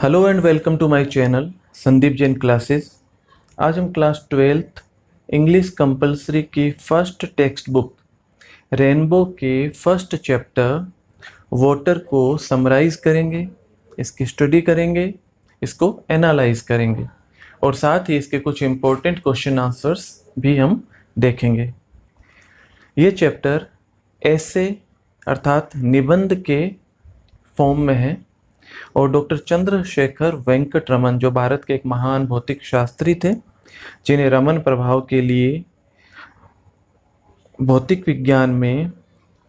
Hello and welcome to my channel Sandeep Jain classes. आज हम class 12th English compulsory की first text book Rainbow के first chapter Water को summarise करेंगे, इसकी स्टडी करेंगे, इसको एनालाइज करेंगे और साथ ही इसके कुछ इम्पोर्टेंट क्वेश्चन आंसर्स भी हम देखेंगे। ये चैप्टर ऐसे अर्थात निबंध के फॉर्म में है और डॉक्टर चंद्रशेखर वेंकट रमन, जो भारत के एक महान भौतिक शास्त्री थे, जिन्हें रमन प्रभाव के लिए भौतिक विज्ञान में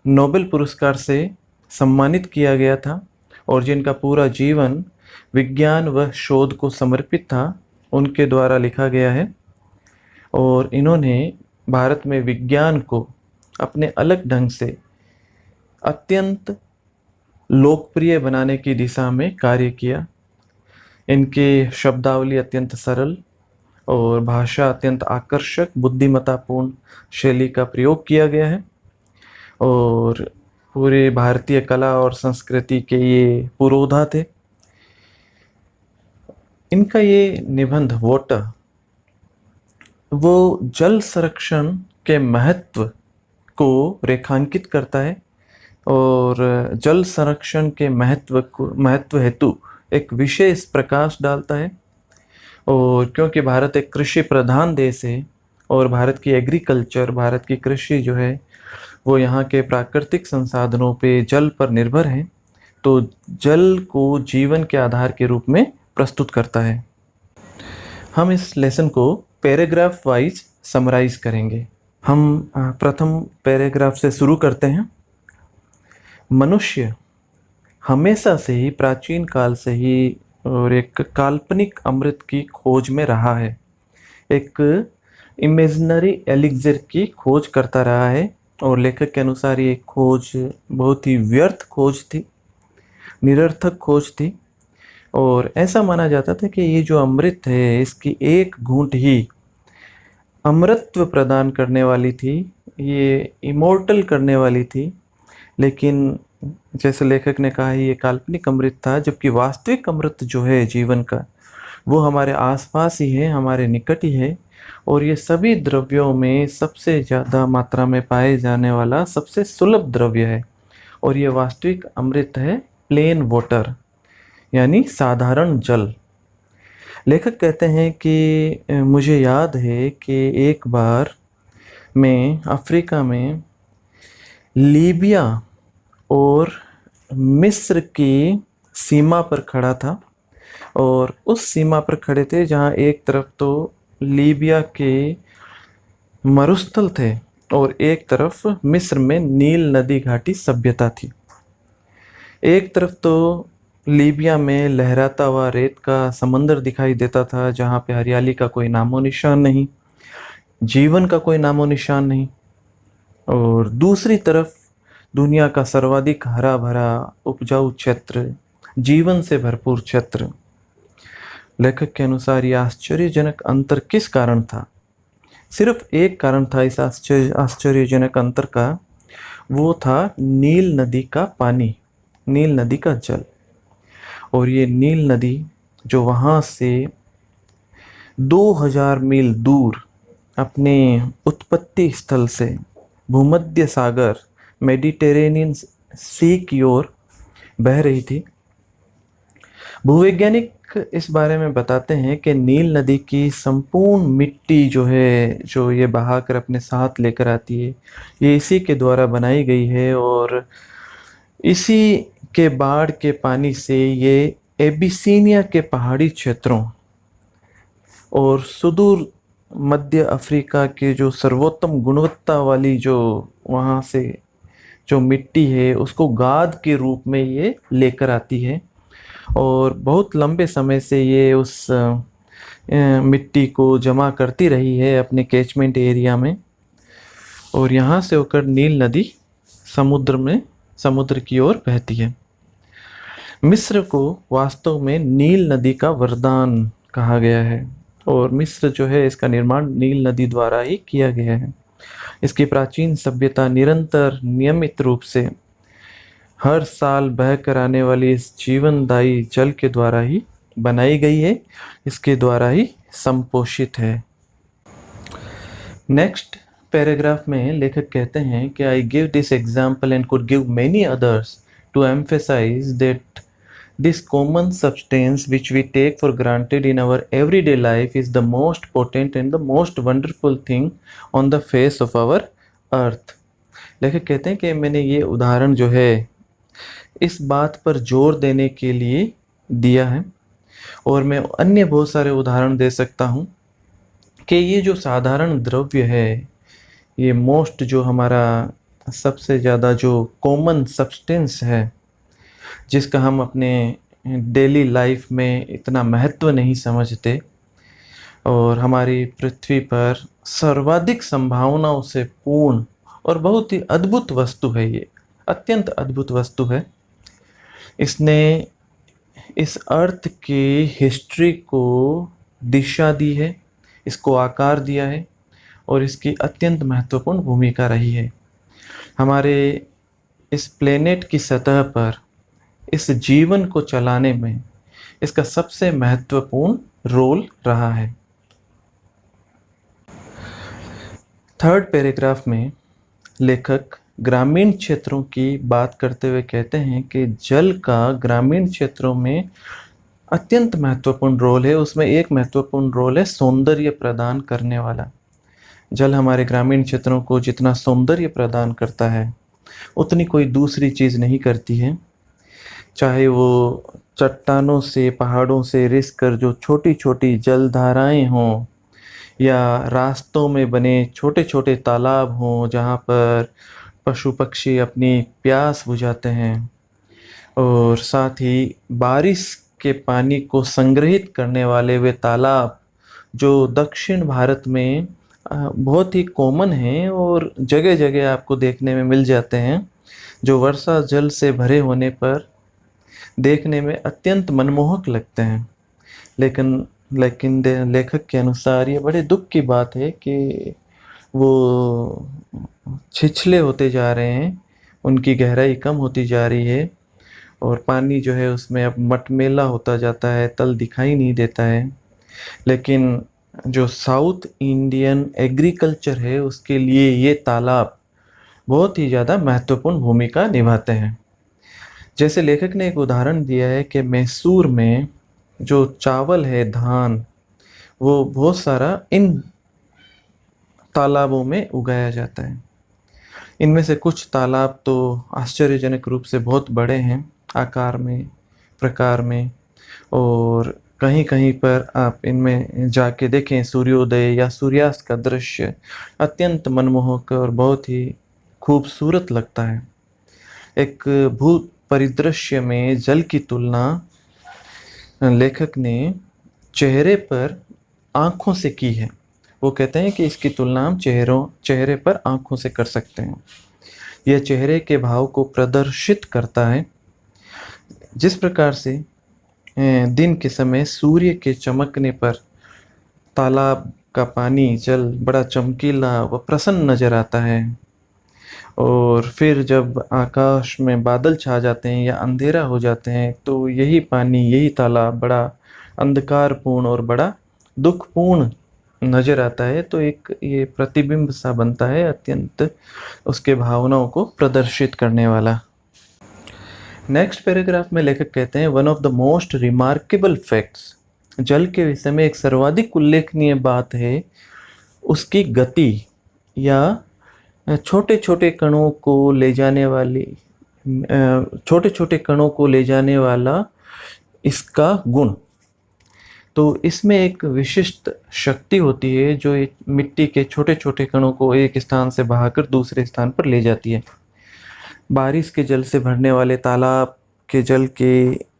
नोबेल पुरस्कार से सम्मानित किया गया था और जिनका पूरा जीवन विज्ञान व शोध को समर्पित था, उनके द्वारा लिखा गया है। और इन्होंने भारत में विज्ञान को अपने अलग ढंग से अत्यंत लोकप्रिय बनाने की दिशा में कार्य किया। इनकी शब्दावली अत्यंत सरल और भाषा अत्यंत आकर्षक, बुद्धिमत्तापूर्ण शैली का प्रयोग किया गया है और पूरे भारतीय कला और संस्कृति के ये पुरोधा थे। इनका ये निबंध वाटर वो जल संरक्षण के महत्व को रेखांकित करता है और जल संरक्षण के महत्व हेतु एक विशेष प्रकाश डालता है। और क्योंकि भारत एक कृषि प्रधान देश है और भारत की कृषि जो है वो यहाँ के प्राकृतिक संसाधनों पे जल पर निर्भर है, तो जल को जीवन के आधार के रूप में प्रस्तुत करता है। हम इस लेसन को पैराग्राफ वाइज समराइज करेंगे। हम प्रथम पैराग्राफ से शुरू करते हैं। मनुष्य हमेशा से ही, प्राचीन काल से ही, और एक काल्पनिक अमृत की खोज में रहा है, एक इमेजिनरी एलिक्सिर की खोज करता रहा है। और लेखक के अनुसार ये खोज बहुत ही व्यर्थ खोज थी, निरर्थक खोज थी और ऐसा माना जाता था कि ये जो अमृत है इसकी एक घूंट ही अमरत्व प्रदान करने वाली थी, ये इमोर्टल करने वाली थी। लेकिन जैसे लेखक ने कहा, ये काल्पनिक अमृत था, जबकि वास्तविक अमृत जो है जीवन का वो हमारे आसपास ही है, हमारे निकट ही है और ये सभी द्रव्यों में सबसे ज़्यादा मात्रा में पाए जाने वाला सबसे सुलभ द्रव्य है। और ये वास्तविक अमृत है प्लेन वाटर, यानी साधारण जल। लेखक कहते हैं कि मुझे याद है कि एक बार मैं अफ्रीका में लीबिया और मिस्र की सीमा पर खड़ा था और उस सीमा पर खड़े थे जहाँ एक तरफ तो लीबिया के मरुस्थल थे और एक तरफ मिस्र में नील नदी घाटी सभ्यता थी। एक तरफ तो लीबिया में लहराता हुआ रेत का समंदर दिखाई देता था, जहाँ पे हरियाली का कोई नामो निशान नहीं, जीवन का कोई नामो निशान नहीं। और दूसरी तरफ दुनिया का सर्वाधिक हरा भरा उपजाऊ क्षेत्र, जीवन से भरपूर क्षेत्र। लेखक के अनुसार ये आश्चर्यजनक अंतर किस कारण था? सिर्फ एक कारण था इस आश्चर्यजनक अंतर का, वो था नील नदी का पानी, नील नदी का जल। और ये नील नदी जो वहाँ से 2000 मील दूर अपने उत्पत्ति स्थल से भूमध्य सागर मेडिटेरेनियन सी की ओर बह रही थी। भूवैज्ञानिक इस बारे में बताते हैं कि नील नदी की संपूर्ण मिट्टी जो है, जो ये बहाकर अपने साथ लेकर आती है, ये इसी के द्वारा बनाई गई है और इसी के बाढ़ के पानी से ये एबिसीनिया के पहाड़ी क्षेत्रों और सुदूर मध्य अफ्रीका के जो सर्वोत्तम गुणवत्ता वाली जो वहाँ से जो मिट्टी है उसको गाद के रूप में ये लेकर आती है और बहुत लंबे समय से ये उस मिट्टी को जमा करती रही है अपने कैचमेंट एरिया में। और यहाँ से होकर नील नदी समुद्र की ओर बहती है। मिस्र को वास्तव में नील नदी का वरदान कहा गया है और मिस्र जो है इसका निर्माण नील नदी द्वारा ही किया गया है। इसकी प्राचीन सभ्यता निरंतर नियमित रूप से हर साल बह कर आने वाली इस जीवनदायी जल के द्वारा ही बनाई गई है, इसके द्वारा ही संपोषित है। नेक्स्ट पैराग्राफ में लेखक कहते हैं कि I give this example and could give many others to emphasise that this common substance which we take for granted in our everyday life is the most potent and the most wonderful thing on the face of our earth। लेखक कहते हैं कि मैंने ये उदाहरण जो है इस बात पर जोर देने के लिए दिया है, और मैं अन्य बहुत सारे उदाहरण दे सकता हूँ कि ये जो साधारण द्रव्य है, ये मोस्ट जो हमारा सबसे ज़्यादा जो कॉमन सब्सटेंस है, जिसका हम अपने डेली लाइफ में इतना महत्व नहीं समझते, और हमारी पृथ्वी पर सर्वाधिक संभावनाओं से पूर्ण और बहुत ही अद्भुत वस्तु है, ये अत्यंत अद्भुत वस्तु है। इसने इस अर्थ की हिस्ट्री को दिशा दी है, इसको आकार दिया है, और इसकी अत्यंत महत्वपूर्ण भूमिका रही है। हमारे इस प्लेनेट की सतह पर इस जीवन को चलाने में इसका सबसे महत्वपूर्ण रोल रहा है। थर्ड पैराग्राफ में लेखक ग्रामीण क्षेत्रों की बात करते हुए कहते हैं कि जल का ग्रामीण क्षेत्रों में अत्यंत महत्वपूर्ण रोल है। उसमें एक महत्वपूर्ण रोल है सौंदर्य प्रदान करने वाला। जल हमारे ग्रामीण क्षेत्रों को जितना सौंदर्य प्रदान करता है, उतनी कोई दूसरी चीज़ नहीं करती है। चाहे वो चट्टानों से, पहाड़ों से रिस कर जो छोटी छोटी जलधाराएं हों, या रास्तों में बने छोटे छोटे तालाब हों जहाँ पर पशु पक्षी अपनी प्यास बुझाते हैं, और साथ ही बारिश के पानी को संग्रहित करने वाले वे तालाब जो दक्षिण भारत में बहुत ही कॉमन हैं और जगह जगह आपको देखने में मिल जाते हैं, जो वर्षा जल से भरे होने पर देखने में अत्यंत मनमोहक लगते हैं। लेकिन लेखक के अनुसार ये बड़े दुख की बात है कि वो छिछले होते जा रहे हैं, उनकी गहराई कम होती जा रही है, और पानी जो है उसमें अब मटमैला होता जाता है, तल दिखाई नहीं देता है। लेकिन जो साउथ इंडियन एग्रीकल्चर है, उसके लिए ये तालाब बहुत ही ज़्यादा महत्वपूर्ण भूमिका निभाते हैं। जैसे लेखक ने एक उदाहरण दिया है कि मैसूर में जो चावल है, धान, वो बहुत सारा इन तालाबों में उगाया जाता है। इनमें से कुछ तालाब तो आश्चर्यजनक रूप से बहुत बड़े हैं आकार में, प्रकार में, और कहीं कहीं पर आप इनमें जाके देखें सूर्योदय या सूर्यास्त का दृश्य अत्यंत मनमोहक और बहुत ही खूबसूरत लगता है। एक भू परिदृश्य में जल की तुलना लेखक ने चेहरे पर आँखों से की है। वो कहते हैं कि इसकी तुलना हम चेहरे पर आँखों से कर सकते हैं। यह चेहरे के भाव को प्रदर्शित करता है। जिस प्रकार से दिन के समय सूर्य के चमकने पर तालाब का पानी, जल बड़ा चमकीला व प्रसन्न नजर आता है, और फिर जब आकाश में बादल छा जाते हैं या अंधेरा हो जाते हैं तो यही पानी, यही तालाब बड़ा अंधकारपूर्ण और बड़ा दुखपूर्ण नज़र आता है। तो एक ये प्रतिबिंब सा बनता है, अत्यंत उसके भावनाओं को प्रदर्शित करने वाला। नेक्स्ट पैराग्राफ में लेखक कहते हैं, one of the most remarkable facts, जल के विषय में एक सर्वाधिक उल्लेखनीय बात है उसकी गति, या छोटे छोटे कणों को ले जाने वाला इसका गुण। तो इसमें एक विशिष्ट शक्ति होती है जो मिट्टी के छोटे छोटे कणों को एक स्थान से बहाकर दूसरे स्थान पर ले जाती है। बारिश के जल से भरने वाले तालाब के जल के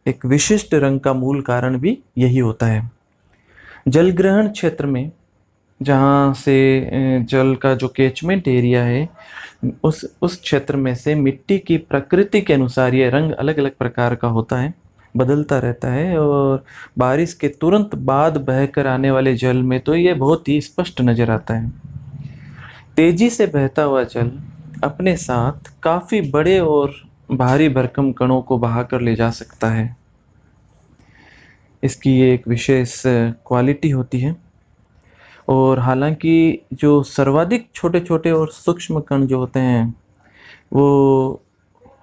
एक विशिष्ट रंग का मूल कारण भी यही होता है। जलग्रहण क्षेत्र में, जहाँ से जल का जो कैचमेंट एरिया है, उस क्षेत्र में से मिट्टी की प्रकृति के अनुसार ये रंग अलग अलग प्रकार का होता है, बदलता रहता है, और बारिश के तुरंत बाद बहकर आने वाले जल में तो ये बहुत ही स्पष्ट नज़र आता है। तेजी से बहता हुआ जल अपने साथ काफ़ी बड़े और भारी भरकम कणों को बहाकर ले जा सकता है। इसकी ये एक विशेष क्वालिटी होती है। और हालांकि जो सर्वाधिक छोटे छोटे और सूक्ष्म कण जो होते हैं वो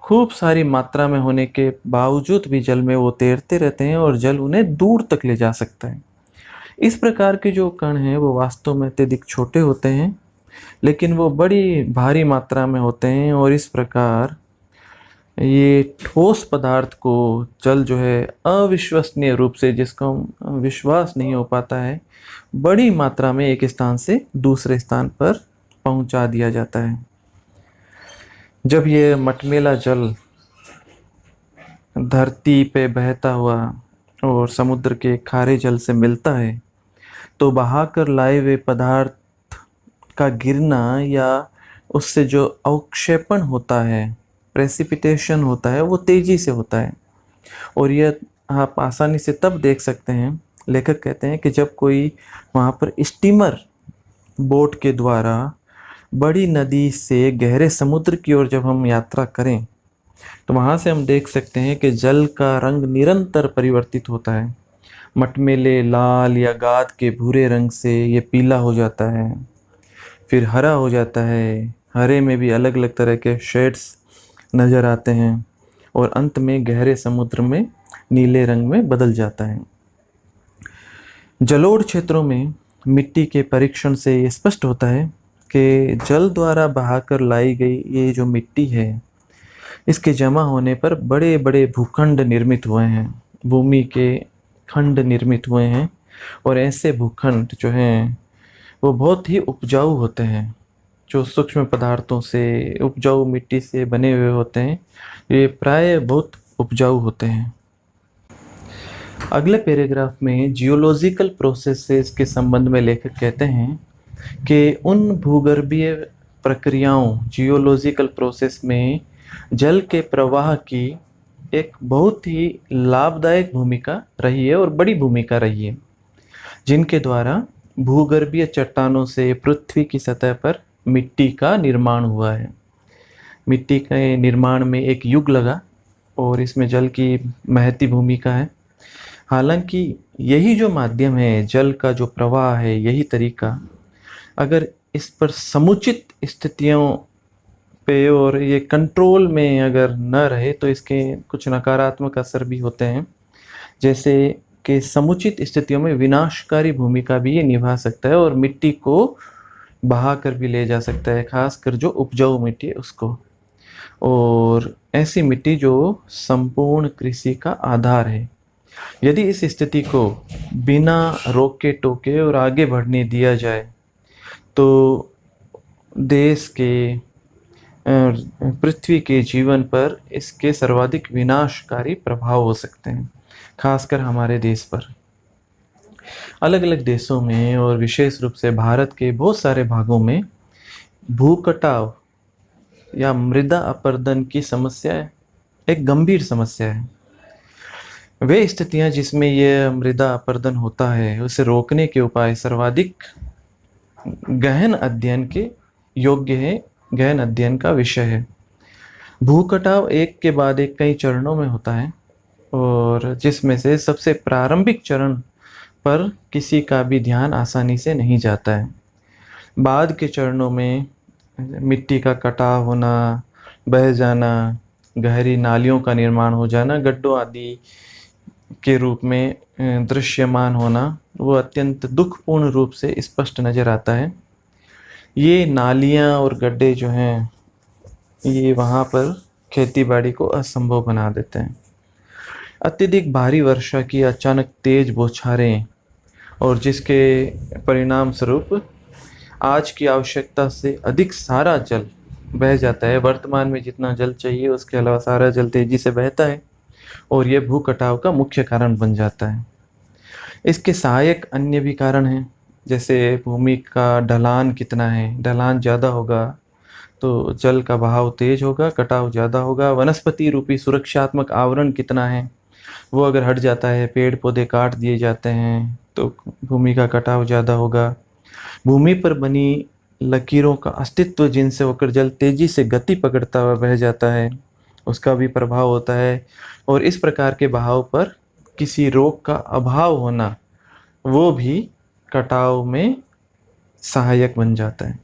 खूब सारी मात्रा में होने के बावजूद भी जल में वो तैरते रहते हैं और जल उन्हें दूर तक ले जा सकता है। इस प्रकार के जो कण हैं वो वास्तव में अत्यधिक छोटे होते हैं, लेकिन वो बड़ी भारी मात्रा में होते हैं और इस प्रकार ये ठोस पदार्थ को जल जो है अविश्वसनीय रूप से, जिसको हम विश्वास नहीं हो पाता है, बड़ी मात्रा में एक स्थान से दूसरे स्थान पर पहुंचा दिया जाता है। जब ये मटमैला जल धरती पे बहता हुआ और समुद्र के खारे जल से मिलता है तो बहाकर लाए हुए पदार्थ का गिरना या उससे जो अवक्षेपण होता है, प्रेसिपिटेशन होता है, वो तेजी से होता है। और यह आप आसानी से तब देख सकते हैं, लेखक कहते हैं कि जब कोई वहाँ पर स्टीमर बोट के द्वारा बड़ी नदी से गहरे समुद्र की ओर जब हम यात्रा करें तो वहाँ से हम देख सकते हैं कि जल का रंग निरंतर परिवर्तित होता है। मटमैले लाल या गाद के भूरे रंग से ये पीला हो जाता है, फिर हरा हो जाता है, हरे में भी अलग अलग तरह के शेड्स नज़र आते हैं और अंत में गहरे समुद्र में नीले रंग में बदल जाता है। जलोढ़ क्षेत्रों में मिट्टी के परीक्षण से ये स्पष्ट होता है कि जल द्वारा बहाकर लाई गई ये जो मिट्टी है, इसके जमा होने पर बड़े बड़े भूखंड निर्मित हुए हैं, भूमि के खंड निर्मित हुए हैं। और ऐसे भूखंड जो हैं वो बहुत ही उपजाऊ होते हैं, जो सूक्ष्म पदार्थों से, उपजाऊ मिट्टी से बने हुए होते हैं, ये प्राय बहुत उपजाऊ होते हैं। अगले पैराग्राफ में जियोलॉजिकल प्रोसेसेस के संबंध में लेखक कहते हैं कि उन भूगर्भीय प्रक्रियाओं, जियोलॉजिकल प्रोसेस में जल के प्रवाह की एक बहुत ही लाभदायक भूमिका रही है और बड़ी भूमिका रही है, जिनके द्वारा भूगर्भीय चट्टानों से पृथ्वी की सतह पर मिट्टी का निर्माण हुआ है। मिट्टी के निर्माण में एक युग लगा और इसमें जल की महती भूमिका है। हालांकि यही जो माध्यम है, जल का जो प्रवाह है, यही तरीका अगर इस पर समुचित स्थितियों पे और ये कंट्रोल में अगर न रहे तो इसके कुछ नकारात्मक असर भी होते हैं। जैसे कि समुचित स्थितियों में विनाशकारी भूमिका भी ये निभा सकता है और मिट्टी को बहा कर भी ले जा सकता है, खासकर जो उपजाऊ मिट्टी है उसको। और ऐसी मिट्टी जो संपूर्ण कृषि का आधार है, यदि इस स्थिति को बिना रोके टोके और आगे बढ़ने दिया जाए तो देश के, पृथ्वी के जीवन पर इसके सर्वाधिक विनाशकारी प्रभाव हो सकते हैं, खासकर हमारे देश पर। अलग अलग देशों में और विशेष रूप से भारत के बहुत सारे भागों में भूकटाव या मृदा अपरदन की समस्या एक गंभीर समस्या है। वे स्थितियां जिसमें यह मृदा अपरदन होता है, उसे रोकने के उपाय सर्वाधिक गहन अध्ययन के योग्य है, गहन अध्ययन का विषय है। भूकटाव एक के बाद एक कई चरणों में होता है और जिसमें से सबसे प्रारंभिक चरण पर किसी का भी ध्यान आसानी से नहीं जाता है। बाद के चरणों में मिट्टी का कटाव होना, बह जाना, गहरी नालियों का निर्माण हो जाना, गड्ढों आदि के रूप में दृश्यमान होना, वो अत्यंत दुखपूर्ण रूप से स्पष्ट नज़र आता है। ये नालियाँ और गड्ढे जो हैं ये वहाँ पर खेतीबाड़ी को असंभव बना देते हैं। अत्यधिक भारी वर्षा की अचानक तेज बौछारें और जिसके परिणाम स्वरूप आज की आवश्यकता से अधिक सारा जल बह जाता है। वर्तमान में जितना जल चाहिए उसके अलावा सारा जल तेजी से बहता है और यह भूकटाव का मुख्य कारण बन जाता है। इसके सहायक अन्य भी कारण हैं, जैसे भूमि का ढलान कितना है, ढलान ज़्यादा होगा तो जल का बहाव तेज होगा, कटाव ज़्यादा होगा। वनस्पति रूपी सुरक्षात्मक आवरण कितना है, वो अगर हट जाता है, पेड़ पौधे काट दिए जाते हैं तो भूमि का कटाव ज़्यादा होगा। भूमि पर बनी लकीरों का अस्तित्व जिनसे होकर जल तेजी से गति पकड़ता हुआ बह जाता है, उसका भी प्रभाव होता है और इस प्रकार के बहाव पर किसी रोग का अभाव होना, वो भी कटाव में सहायक बन जाता है।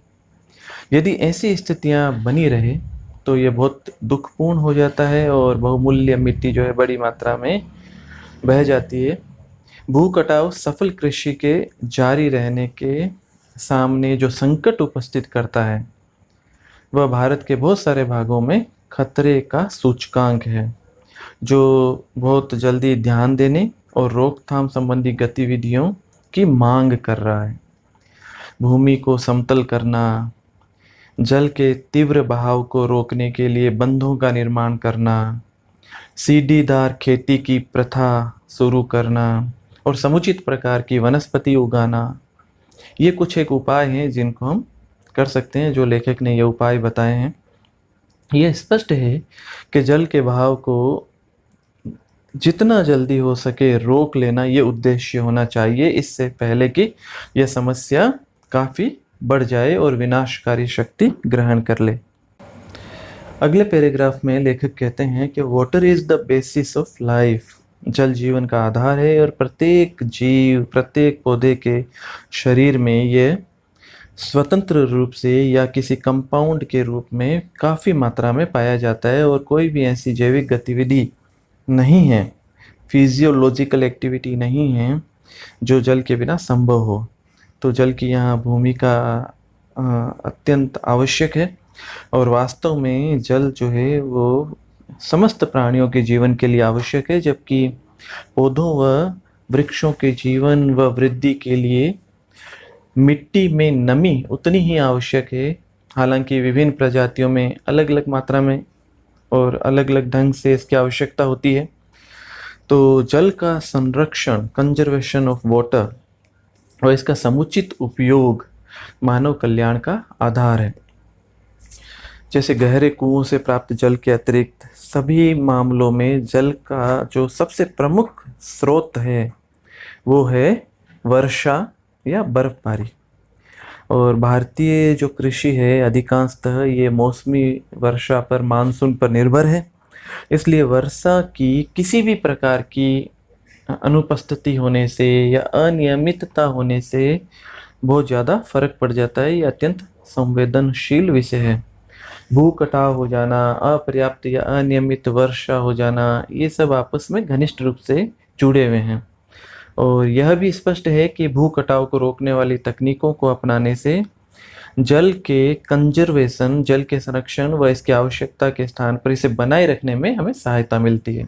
यदि ऐसी स्थितियां बनी रहे तो ये बहुत दुखपूर्ण हो जाता है और बहुमूल्य मिट्टी जो है बड़ी मात्रा में बह जाती है। भू कटाव सफल कृषि के जारी रहने के सामने जो संकट उपस्थित करता है, वह भारत के बहुत सारे भागों में खतरे का सूचकांक है, जो बहुत जल्दी ध्यान देने और रोकथाम संबंधी गतिविधियों की मांग कर रहा है। भूमि को समतल करना, जल के तीव्र बहाव को रोकने के लिए बंधों का निर्माण करना, सीढ़ीदार खेती की प्रथा शुरू करना और समुचित प्रकार की वनस्पति उगाना, ये कुछ एक उपाय हैं जिनको हम कर सकते हैं, जो लेखक ने ये उपाय बताए हैं। ये स्पष्ट है कि जल के बहाव को जितना जल्दी हो सके रोक लेना ये उद्देश्य होना चाहिए, इससे पहले कि यह समस्या काफ़ी बढ़ जाए और विनाशकारी शक्ति ग्रहण कर ले। अगले पैराग्राफ में लेखक कहते हैं कि water is the basis of life. जल जीवन का आधार है और प्रत्येक जीव, प्रत्येक पौधे के शरीर में ये स्वतंत्र रूप से या किसी कंपाउंड के रूप में काफ़ी मात्रा में पाया जाता है और कोई भी ऐसी जैविक गतिविधि नहीं है, फिजियोलॉजिकल एक्टिविटी नहीं है जो जल के बिना संभव हो। तो जल की यहाँ भूमिका अत्यंत आवश्यक है और वास्तव में जल जो है वो समस्त प्राणियों के जीवन के लिए आवश्यक है, जबकि पौधों व वृक्षों के जीवन व वृद्धि के लिए मिट्टी में नमी उतनी ही आवश्यक है। हालांकि विभिन्न प्रजातियों में अलग अलग मात्रा में और अलग अलग ढंग से इसकी आवश्यकता होती है। तो जल का संरक्षण, कंजर्वेशन ऑफ वाटर, और इसका समुचित उपयोग मानव कल्याण का आधार है। जैसे गहरे कुओं से प्राप्त जल के अतिरिक्त सभी मामलों में जल का जो सबसे प्रमुख स्रोत है वो है वर्षा या बर्फबारी। और भारतीय जो कृषि है अधिकांशतः ये मौसमी वर्षा पर, मानसून पर निर्भर है। इसलिए वर्षा की किसी भी प्रकार की अनुपस्थिति होने से या अनियमितता होने से बहुत ज़्यादा फर्क पड़ जाता है। ये अत्यंत संवेदनशील विषय है। भू कटाव हो जाना, अपर्याप्त या अनियमित वर्षा हो जाना, ये सब आपस में घनिष्ठ रूप से जुड़े हुए हैं। और यह भी स्पष्ट है कि भू कटाव को रोकने वाली तकनीकों को अपनाने से जल के कंजर्वेशन, जल के संरक्षण व इसकी आवश्यकता के स्थान पर इसे बनाए रखने में हमें सहायता मिलती है।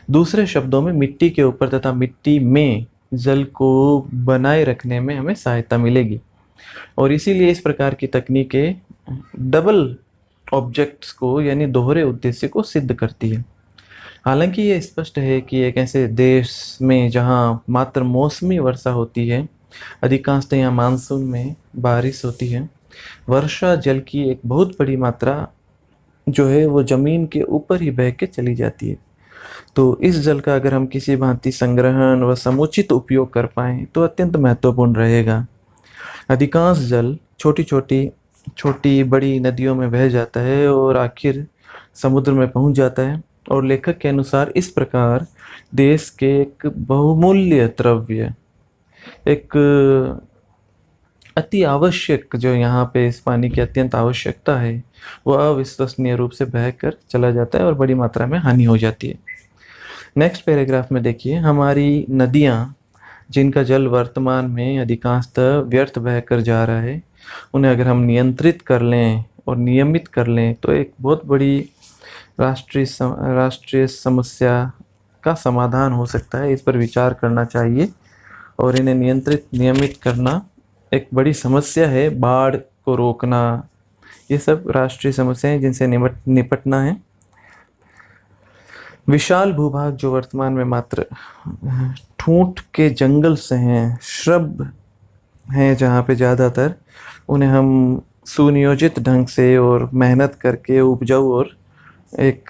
दूसरे शब्दों में मिट्टी के ऊपर तथा मिट्टी में जल को बनाए रखने में हमें सहायता मिलेगी। और इसीलिए इस प्रकार की तकनीकें डबल ऑब्जेक्ट्स को यानी दोहरे उद्देश्य को सिद्ध करती है। हालांकि ये स्पष्ट है कि एक ऐसे देश में जहाँ मात्र मौसमी वर्षा होती है, अधिकांशतः यहाँ मानसून में बारिश होती है, वर्षा जल की एक बहुत बड़ी मात्रा जो है वो ज़मीन के ऊपर ही बह के चली जाती है। तो इस जल का अगर हम किसी भांति संग्रहण व समुचित उपयोग कर पाएँ तो अत्यंत महत्वपूर्ण रहेगा। अधिकांश जल छोटी बड़ी नदियों में बह जाता है और आखिर समुद्र में पहुंच जाता है। और लेखक के अनुसार इस प्रकार देश के एक बहुमूल्य द्रव्य, एक अति आवश्यक, जो यहाँ पे इस पानी की अत्यंत आवश्यकता है, वह अविश्वसनीय रूप से बहकर चला जाता है और बड़ी मात्रा में हानि हो जाती है। नेक्स्ट पैराग्राफ में देखिए, हमारी नदियाँ जिनका जल वर्तमान में अधिकांशतः व्यर्थ बहकर जा रहा है, उन्हें अगर हम नियंत्रित कर लें और नियमित कर लें तो एक बहुत बड़ी राष्ट्रीय समस्या का समाधान हो सकता है। इस पर विचार करना चाहिए और इन्हें नियमित करना एक बड़ी समस्या है। बाढ़ को रोकना, ये सब राष्ट्रीय समस्याएं जिनसे निपटना है। विशाल भूभाग जो वर्तमान में मात्र ठूंठ के जंगल से हैं, श्रब हैं जहाँ पे ज़्यादातर, उन्हें हम सुनियोजित ढंग से और मेहनत करके उपजाऊ और एक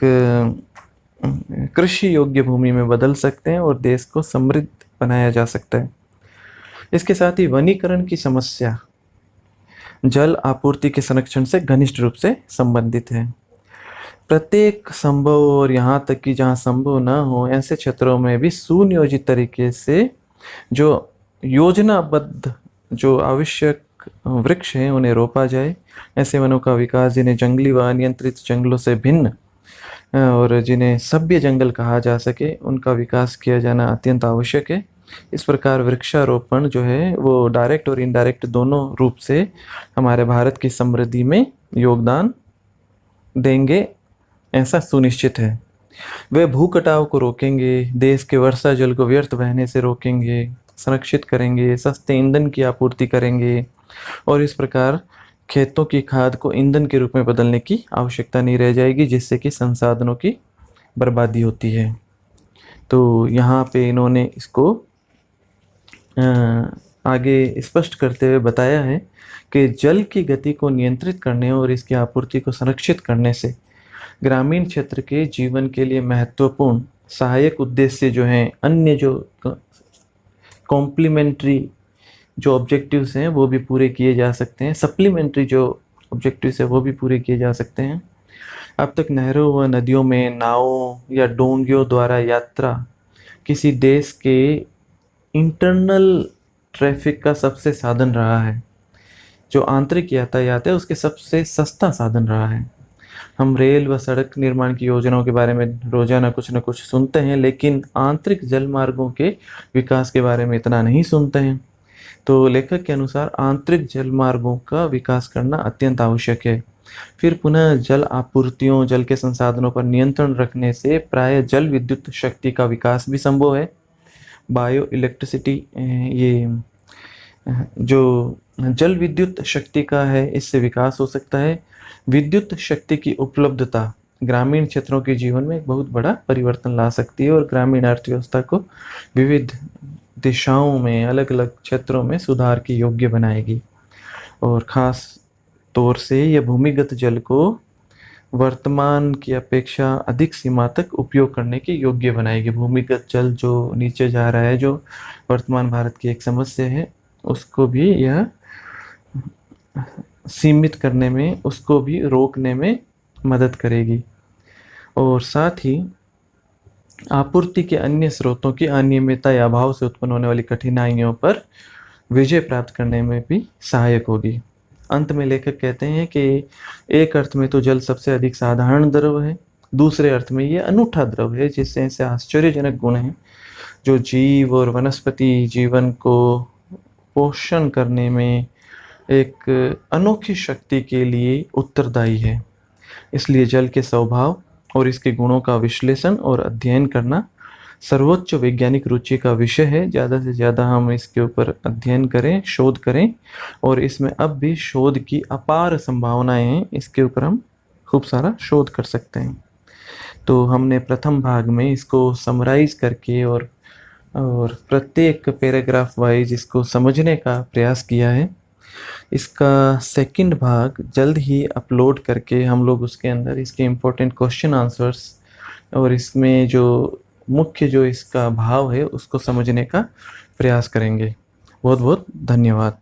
कृषि योग्य भूमि में बदल सकते हैं और देश को समृद्ध बनाया जा सकता है। इसके साथ ही वनीकरण की समस्या जल आपूर्ति के संरक्षण से घनिष्ठ रूप से संबंधित है। प्रत्येक संभव और यहाँ तक कि जहाँ संभव ना हो ऐसे क्षेत्रों में भी सुनियोजित तरीके से जो योजनाबद्ध जो आवश्यक वृक्ष हैं उन्हें रोपा जाए। ऐसे वनों का विकास जिन्हें जंगली व अनियंत्रित जंगलों से भिन्न और जिन्हें सभ्य जंगल कहा जा सके उनका विकास किया जाना अत्यंत आवश्यक है। इस प्रकार वृक्षारोपण जो है वो डायरेक्ट और इनडायरेक्ट दोनों रूप से हमारे भारत की समृद्धि में योगदान देंगे, ऐसा सुनिश्चित है। वे भू कटाव को रोकेंगे, देश के वर्षा जल को व्यर्थ बहने से रोकेंगे, संरक्षित करेंगे, सस्ते ईंधन की आपूर्ति करेंगे और इस प्रकार खेतों की खाद को ईंधन के रूप में बदलने की आवश्यकता नहीं रह जाएगी, जिससे कि संसाधनों की बर्बादी होती है। तो यहाँ पे इन्होंने इसको आगे स्पष्ट करते हुए बताया है कि जल की गति को नियंत्रित करने और इसकी आपूर्ति को संरक्षित करने से ग्रामीण क्षेत्र के जीवन के लिए महत्वपूर्ण सहायक उद्देश्य जो हैं, अन्य जो कॉम्प्लीमेंट्री जो ऑब्जेक्टिव्स हैं वो भी पूरे किए जा सकते हैं, सप्लीमेंट्री जो ऑब्जेक्टिव्स है वो भी पूरे किए जा सकते हैं। अब तक नहरों व नदियों में नावों या डोंगियों द्वारा यात्रा किसी देश के इंटरनल ट्रैफिक का सबसे साधन रहा है। जो आंतरिक यातायात है उसके सबसे सस्ता साधन रहा है। हम रेल व सड़क निर्माण की योजनाओं के बारे में रोजाना कुछ न कुछ सुनते हैं, लेकिन आंतरिक जल मार्गों के विकास के बारे में इतना नहीं सुनते हैं। तो लेखक के अनुसार आंतरिक जल मार्गों का विकास करना अत्यंत आवश्यक है। फिर पुनः जल आपूर्तियों, जल के संसाधनों पर नियंत्रण रखने से प्राय जल विद्युत शक्ति का विकास भी संभव है। बायो इलेक्ट्रिसिटी, ये जो जल विद्युत शक्ति का है इससे विकास हो सकता है। विद्युत शक्ति की उपलब्धता ग्रामीण क्षेत्रों के जीवन में एक बहुत बड़ा परिवर्तन ला सकती है और ग्रामीण अर्थव्यवस्था को विविध दिशाओं में, अलग अलग क्षेत्रों में सुधार के योग्य बनाएगी और ख़ास तौर से यह भूमिगत जल को वर्तमान की अपेक्षा अधिक सीमा तक उपयोग करने के योग्य बनाएगी। भूमिगत जल जो नीचे जा रहा है, जो वर्तमान भारत की एक समस्या है, उसको भी यह सीमित करने में, उसको भी रोकने में मदद करेगी और साथ ही आपूर्ति के अन्य स्रोतों की अनियमितता या अभाव से उत्पन्न होने वाली कठिनाइयों पर विजय प्राप्त करने में भी सहायक होगी। अंत में लेखक कहते हैं कि एक अर्थ में तो जल सबसे अधिक साधारण द्रव है, दूसरे अर्थ में ये अनूठा द्रव है जिससे ऐसे आश्चर्यजनक गुण हैं जो जीव और वनस्पति जीवन को पोषण करने में एक अनोखी शक्ति के लिए उत्तरदायी है। इसलिए जल के स्वभाव और इसके गुणों का विश्लेषण और अध्ययन करना सर्वोच्च वैज्ञानिक रुचि का विषय है। ज़्यादा से ज़्यादा हम इसके ऊपर अध्ययन करें, शोध करें और इसमें अब भी शोध की अपार संभावनाएं हैं। इसके ऊपर हम खूब सारा शोध कर सकते हैं। तो हमने प्रथम भाग में इसको समराइज करके और प्रत्येक पैराग्राफ वाइज इसको समझने का प्रयास किया है। इसका सेकंड भाग जल्द ही अपलोड करके हम लोग उसके अंदर इसके इम्पोर्टेंट क्वेश्चन आंसर्स और इसमें जो मुख्य जो इसका भाव है उसको समझने का प्रयास करेंगे। बहुत बहुत धन्यवाद।